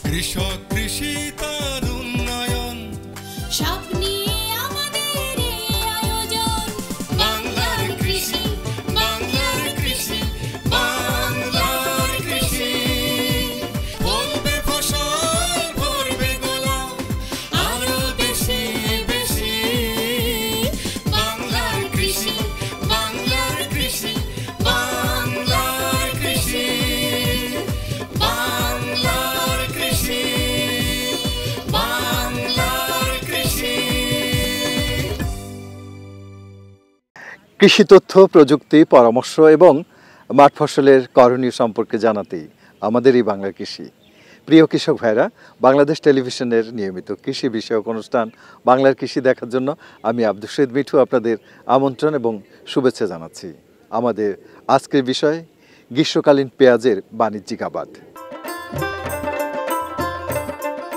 কৃষক কৃষি তার উন্নয়ন সব নিয়ে আমাদের এই আয়োজন। বাংলার কৃষি, বাংলার কৃষি, বাংলার কৃষি। ফলবে ফসল ভরবে গোলা আরো বেশি বেশি। বাংলার কৃষি, বাংলার কৃষি, বাংলার কৃষি, বাংলার কৃষি, বাংলার কৃষি। কৃষি তথ্য, প্রযুক্তি, পরামর্শ এবং মাঠ ফসলের করণীয় সম্পর্কে জানাতেই আমাদের এই বাংলার কৃষি। প্রিয় কৃষক ভাইরা, বাংলাদেশ টেলিভিশনের নিয়মিত কৃষি বিষয়ক অনুষ্ঠান বাংলার কৃষি দেখার জন্য আমি আব্দুল শহীদ মিঠু আপনাদের আমন্ত্রণ এবং শুভেচ্ছা জানাচ্ছি। আমাদের আজকের বিষয় গ্রীষ্মকালীন পেঁয়াজের বাণিজ্যিক আবাদ।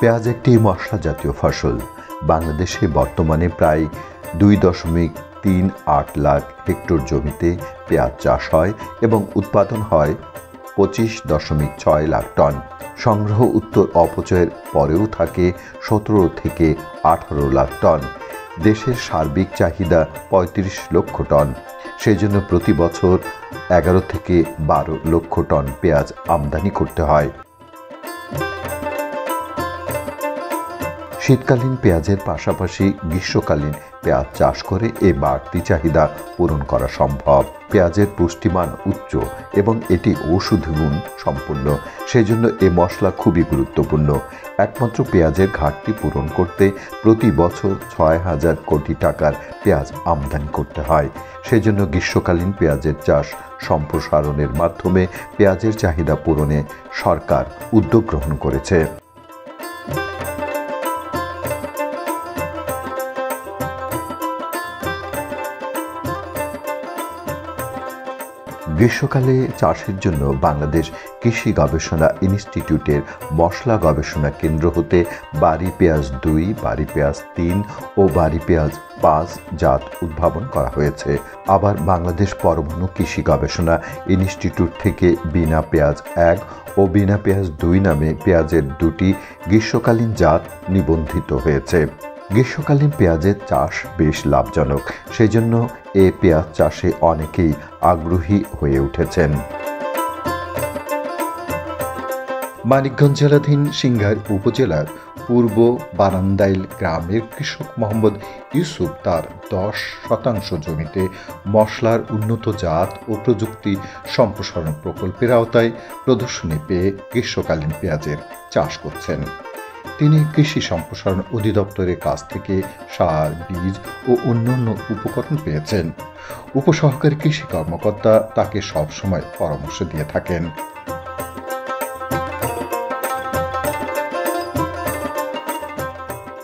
পেঁয়াজ একটি মশলা জাতীয় ফসল। বাংলাদেশে বর্তমানে প্রায় 2.38 লাখ হেক্টর জমিতে পেঁয়াজ চাষ হয় এবং উৎপাদন হয় 25.6 লাখ টন। সংগ্রহ উত্তর অপচয়ের পরেও থাকে 17 থেকে 18 লাখ টন। দেশের সার্বিক চাহিদা 35 লক্ষ টন। সেজন্য প্রতি বছর 11 থেকে 12 লক্ষ টন পেঁয়াজ আমদানি করতে হয়। শীতকালীন পেঁয়াজের পাশাপাশি গ্রীষ্মকালীন পেঁয়াজ চাষ করে এই বাড়তি চাহিদা পূরণ করা সম্ভব। পেঁয়াজের পুষ্টিমান উচ্চ এবং এটি ঔষধি গুণ সম্পন্ন, সেজন্য এ মশলা খুবই গুরুত্বপূর্ণ। একমাত্র পেঁয়াজের ঘাটতি পূরণ করতে প্রতি বছর 6,000 কোটি টাকার পেঁয়াজ আমদানি করতে হয়। সেজন্য গ্রীষ্মকালীন পেঁয়াজের চাষ সম্প্রসারণের মাধ্যমে পেঁয়াজের চাহিদা পূরণে সরকার উদ্যোগ গ্রহণ করেছে। গ্রীষ্মকালে চাষের জন্য বাংলাদেশ কৃষি গবেষণা ইনস্টিটিউটের মশলা গবেষণা কেন্দ্র হতে বাড়ি পেঁয়াজ 2, বাড়ি পেঁয়াজ 3 ও বাড়ি পেঁয়াজ 5 জাত উদ্ভাবন করা হয়েছে। আবার বাংলাদেশ পরমাণু কৃষি গবেষণা ইনস্টিটিউট থেকে বিনা পেঁয়াজ 1 ও বিনা পেঁয়াজ 2 নামে পেঁয়াজের 2টি গ্রীষ্মকালীন জাত নিবন্ধিত হয়েছে। গ্রীষ্মকালীন পেঁয়াজের চাষ বেশ লাভজনক, সেজন্য এ পেঁয়াজ চাষে অনেকেই আগ্রহী হয়ে উঠেছেন। মানিকগঞ্জ জেলাধীন সিংঘার উপজেলার পূর্ব বারান্দাইল গ্রামের কৃষক মোহাম্মদ ইউসুফ তার 10% জমিতে মশলার উন্নত জাত ও প্রযুক্তি সম্প্রসারণ প্রকল্পের আওতায় প্রদর্শনী পেয়ে গ্রীষ্মকালীন পেঁয়াজের চাষ করছেন। তিনি কৃষি সম্প্রসারণ অধিদপ্তরের কাছ থেকে সার, বীজ ও অন্যান্য উপকরণ পেয়েছেন। উপসহকারী কৃষি কর্মকর্তা তাকে সবসময় পরামর্শ দিয়ে থাকেন।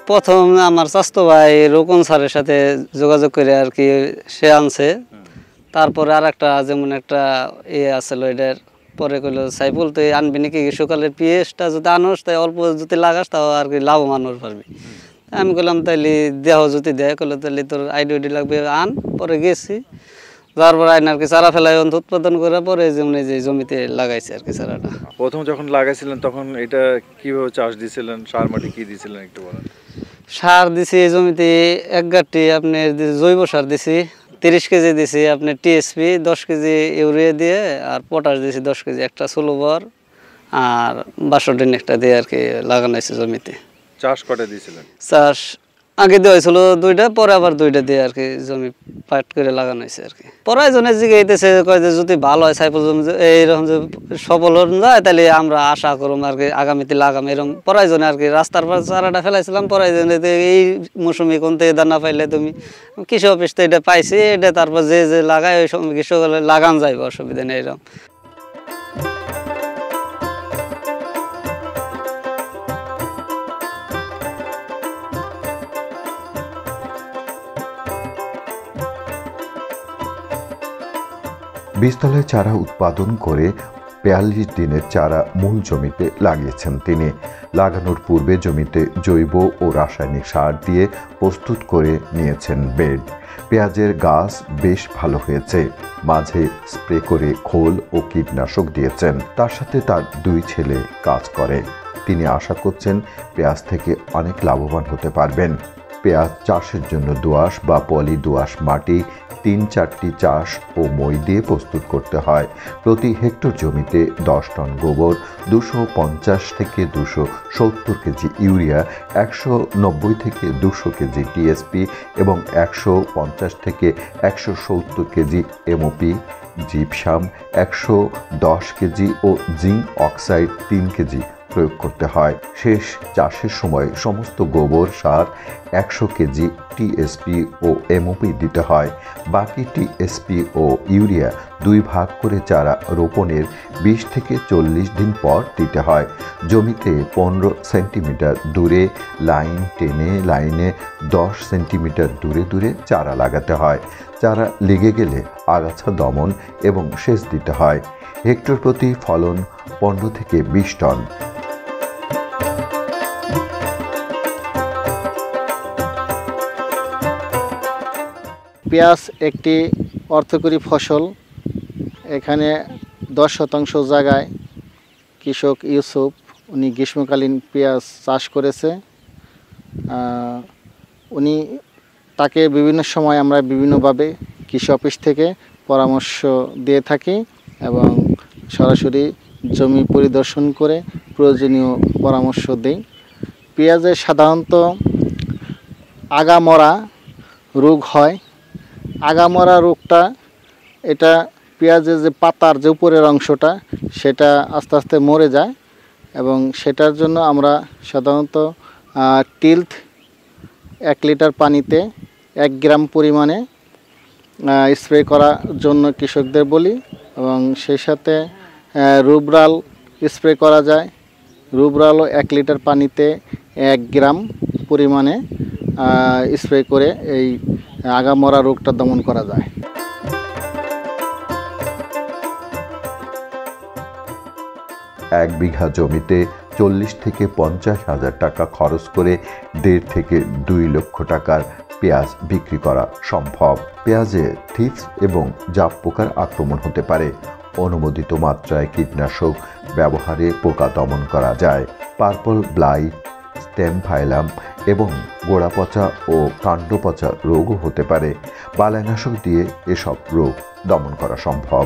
প্রথম আমার চাচতো ভাই রোকন স্যারের সাথে যোগাযোগ করে আর কি সে আনছে। তারপরে আর একটা যেমন একটা আসলো এটার পরে কইলো সাইফুল তুই আনবি নাকি গ্রীষ্মকালের পিএসটা যদি আনোস তাই অল্প যদি লাগাস তাও আর কি লাভবান হতে পারবি। আমি বললাম তাইলে দেহ যদি দেয় কইলো তাহলে তোর আইডিওডি লাগবে আন। পরে গেছি, যার পর আইন আর কি চারা ফেলাই উৎপাদন করার পরে যেমন যে জমিতে লাগাইছে আর কি চারাটা। প্রথম যখন লাগাইছিলেন তখন এটা কিভাবে চাষ দিয়েছিলেন, সার মাটি কি দিয়েছিলেন একটু বলেন। সার দিছি এই জমিতে 1 গাঁটি আপনি জৈব সার দিছি 30 কেজি দিছি, আপনি টিএসপি 10 কেজি ইউরিয়া দিয়ে আর পটাশ দিছি 10 কেজি, একটা সুলোবর আর 62 একটা দিয়ে আর কি লাগানো হয়েছে জমিতে। চাষ কটা দিয়েছিলেন? চাষ আগে দেওয়া হয়েছিল 2টা, পরে আবার 2টা দিয়ে আর কি জমি পাট করে লাগানো হয়েছে আর কি। পরাইজনের জিগাইতেছে কয় যে যদি ভালো হয় সাইফুল জমি এইরকম যে সফল হন যায় তাহলে আমরা আশা করুম আর কি আগামীতে লাগাম। এরকম পরাইজনে আর কি রাস্তার পর চারাটা ফেলাইছিলাম, পরাইজনে এই মৌসুমি কোন থেকে দানা পাইলে তুমি কৃষি অফিস তো এটা পাইছি, এটা তারপর যে যে লাগায় ওই সময় গ্রীষ্মকালে লাগান যাইব, অসুবিধা নেই। এরকম বীজতলায় চারা উৎপাদন করে 42 দিনের চারা মূল জমিতে লাগিয়েছেন তিনি। লাগানোর পূর্বে জমিতে জৈব ও রাসায়নিক সার দিয়ে প্রস্তুত করে নিয়েছেন বেড। পেঁয়াজের গাছ বেশ ভালো হয়েছে। মাঝে স্প্রে করে খোল ও কীটনাশক দিয়েছেন। তার সাথে তার 2 ছেলে কাজ করে। তিনি আশা করছেন পেঁয়াজ থেকে অনেক লাভবান হতে পারবেন। পেঁয়াজ চাষের জন্য দোআঁশ বা পলি দোআঁশ মাটি 3-4টি চাষ ও মই দিয়ে প্রস্তুত করতে হয়। প্রতি হেক্টর জমিতে 10 টন গোবর, 250 থেকে 270 কেজি ইউরিয়া, 190 থেকে 200 কেজি টিএসপি এবং 150 থেকে 170 কেজি এমওপি, জিপসাম 110 কেজি ও জিঙ্ক অক্সাইড 3 কেজি প্রয়োগ করতে হয়। শেষ চাষের সময় সমস্ত গোবর সার 100 কেজি টিএসপি ও এমওপি দিতে হয়। বাকি টিএসপি ও ইউরিয়া 2 ভাগ করে চারা রোপণের 20 থেকে 40 দিন পর দিতে হয়। জমিতে 15 সেন্টিমিটার দূরে লাইন টেনে লাইনে 10 সেন্টিমিটার দূরে দূরে চারা লাগাতে হয়। চারা লেগে গেলে আগাছা দমন এবং সেচ দিতে হয়। হেক্টর প্রতি ফলন 15 থেকে 20 টন। পেঁয়াজ একটি অর্থকরী ফসল। এখানে 10% জায়গায় কৃষক ইউসুফ উনি গ্রীষ্মকালীন পেঁয়াজ চাষ করেছে। উনি তাকে বিভিন্ন সময় আমরা বিভিন্নভাবে কৃষি অফিস থেকে পরামর্শ দিয়ে থাকি এবং সরাসরি জমি পরিদর্শন করে প্রয়োজনীয় পরামর্শ দিই। পেঁয়াজের সাধারণত আগামরা রোগ হয়। আগামরা রোগটা এটা পেঁয়াজের যে পাতার যে উপরের অংশটা সেটা আস্তে আস্তে মরে যায় এবং সেটার জন্য আমরা সাধারণত টিলথ 1 লিটার পানিতে 1 গ্রাম পরিমাণে স্প্রে করার জন্য কৃষকদের বলি এবং সেই সাথে রুব্রাল স্প্রে করা যায়। রুব্রালও 1 লিটার পানিতে 1 গ্রাম পরিমাণে স্প্রে করে এই আগামরা রোগটা দমন করা যায়। এক বিঘা জমিতে 40 থেকে 50 হাজার টাকা খরচ করে 1.5 থেকে 2 লক্ষ টাকার পেঁয়াজ বিক্রি করা সম্ভব। পেঁয়াজে থ্রিপস এবং জাপ পোকার আক্রমণ হতে পারে। অনুমোদিত মাত্রায় কীটনাশক ব্যবহারে পোকা দমন করা যায়। পার্পল ব্লাইট, স্টেম ফাইলাম এবং গোড়া পচা ও কাণ্ড পচা রোগও হতে পারে। বালাইনাশক দিয়ে এসব রোগ দমন করা সম্ভব।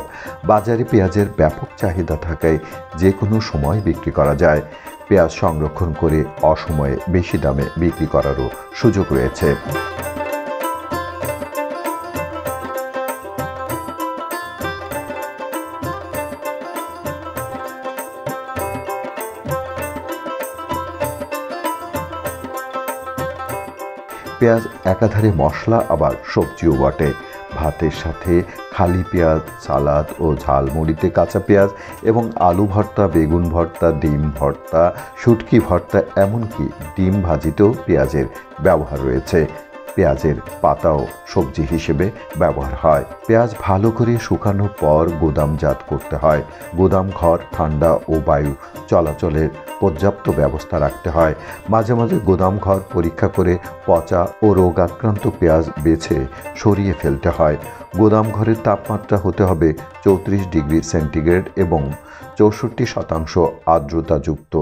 বাজারে পেঁয়াজের ব্যাপক চাহিদা থাকায় যে কোনো সময় বিক্রি করা যায়। পেঁয়াজ সংরক্ষণ করে অসময়ে বেশি দামে বিক্রি করারও সুযোগ রয়েছে। পেঁয়াজ একাধারে মশলা আবার সবজিও বটে। ভাতের সাথে খালি পেঁয়াজ, সালাদ ও ঝালমুড়িতে কাঁচা পেঁয়াজ এবং আলু ভর্তা, বেগুন ভর্তা, ডিম ভর্তা, শুটকি ভর্তা, এমনকি ডিম ভাজিতেও পেঁয়াজের ব্যবহার রয়েছে। পেঁয়াজের পাতাও সবজি হিসেবে ব্যবহার হয়। পেঁয়াজ ভালো করে শুকানোর পর গুদামজাত করতে হয়। গুদাম ঘর ঠান্ডা ও বায়ু চলাচলের পর্যাপ্ত ব্যবস্থা রাখতে হয়। মাঝে মাঝে গুদাম ঘর পরীক্ষা করে পচা ও রোগাক্রান্ত পেঁয়াজ বেছে সরিয়ে ফেলতে হয়। গুদাম ঘরের তাপমাত্রা হতে হবে 34 ডিগ্রি সেন্টিগ্রেড এবং 64% আর্দ্রতাযুক্ত।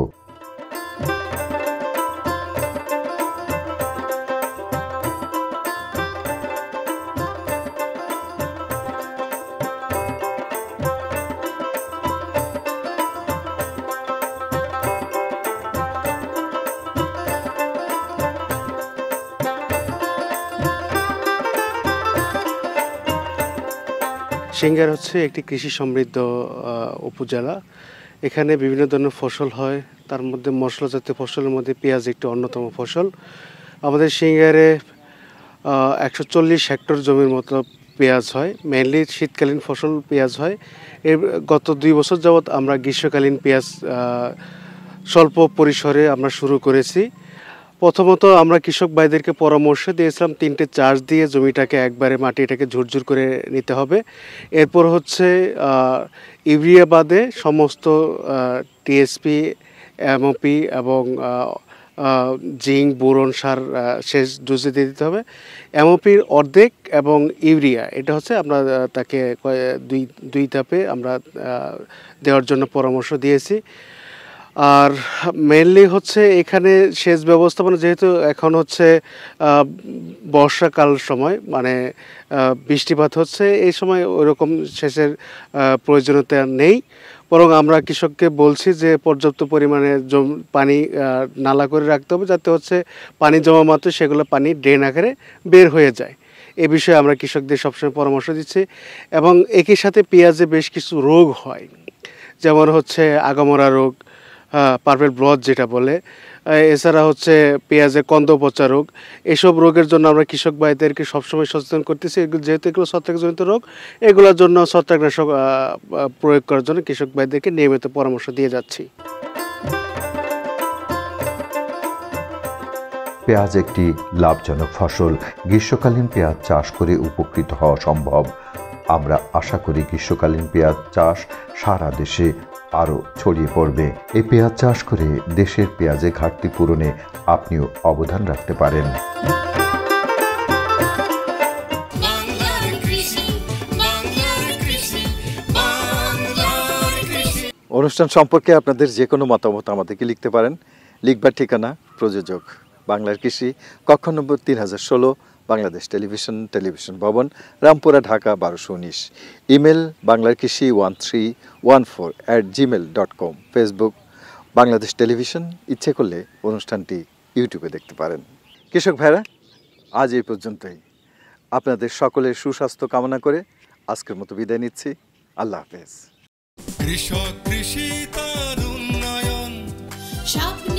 সিংগার হচ্ছে একটি কৃষি সমৃদ্ধ উপজেলা। এখানে বিভিন্ন ধরনের ফসল হয়, তার মধ্যে মশলা জাতীয় ফসলের মধ্যে পেঁয়াজ একটি অন্যতম ফসল। আমাদের সিংগারে 140 হেক্টর জমির মতো পেঁয়াজ হয়। মেইনলি শীতকালীন ফসল পেঁয়াজ হয়। এর গত 2 বছর যাবৎ আমরা গ্রীষ্মকালীন পেঁয়াজ স্বল্প পরিসরে আমরা শুরু করেছি। প্রথমত আমরা কৃষক ভাইদেরকে পরামর্শ দিয়েছিলাম 3টে চাষ দিয়ে জমিটাকে একবারে মাটিটাকে ঝুরঝুর করে নিতে হবে। এরপর হচ্ছে ইউরিয়া বাদে সমস্ত টিএসপি, এমওপি এবং জিঙ্ক, বোরন সার শেষ ডোজে দিয়ে দিতে হবে। এমওপির অর্ধেক এবং ইউরিয়া এটা হচ্ছে আমরা তাকে দুই ধাপে আমরা দেওয়ার জন্য পরামর্শ দিয়েছি। আর মেইনলি হচ্ছে এখানে সেচ ব্যবস্থাপনা যেহেতু এখন হচ্ছে বর্ষাকাল সময় মানে বৃষ্টিপাত হচ্ছে এই সময় ওইরকম সেচের প্রয়োজনীয়তা নেই, বরং আমরা কৃষককে বলছি যে পর্যাপ্ত পরিমাণে পানি নালা করে রাখতে হবে যাতে হচ্ছে পানি জমা মাত্র সেগুলো পানি ড্রেন আকারে বের হয়ে যায়। এ বিষয়ে আমরা কৃষকদের সবসময় পরামর্শ দিচ্ছি। এবং একই সাথে পেঁয়াজে বেশ কিছু রোগ হয়, যেমন হচ্ছে আগামরা রোগ, পার্পেল ব্লট যেটা বলে, এছাড়া হচ্ছে পেঁয়াজের কন্দ পচা রোগ। এসব রোগের জন্য আমরা কৃষক ভাইদেরকে সবসময় সচেতন করতেছি, যেহেতু এগুলো ছত্রাকজনিত রোগ, এগুলোর জন্য ছত্রাকনাশক প্রয়োগ করার জন্য কৃষক ভাইদেরকে নিয়মিত পরামর্শ দিয়ে যাচ্ছি। পেঁয়াজ একটি লাভজনক ফসল। গ্রীষ্মকালীন পেঁয়াজ চাষ করে উপকৃত হওয়া সম্ভব। আমরা আশা করি গ্রীষ্মকালীন পেঁয়াজ চাষ সারা দেশে আরও ছড়িয়ে পড়বে। এই পেঁয়াজ চাষ করে দেশের পেঁয়াজের ঘাটতি পূরণে আপনিও অবদান রাখতে পারেন। অনুষ্ঠান সম্পর্কে আপনাদের যে কোনো মতামত আমাদেরকে লিখতে পারেন। লিখবার ঠিকানা প্রযোজক বাংলার কৃষি, কক্ষ নম্বর 3016, বাংলাদেশ টেলিভিশন ভবন, রামপুরা, ঢাকা 1219। ইমেল বাংলার কৃষি 1314@gmail.com। Facebook Bangladesh television. ইচ্ছে করলে অনুষ্ঠানটি ইউটিউবে দেখতে পারেন। কৃষক ভাইরা, আজ এই পর্যন্তই। আপনাদের সকলের সুস্বাস্থ্য কামনা করে আজকের মতো বিদায় নিচ্ছি। আল্লাহ হাফেজ। কৃষক কৃষি তার উন্নয়ন স্বপ্ন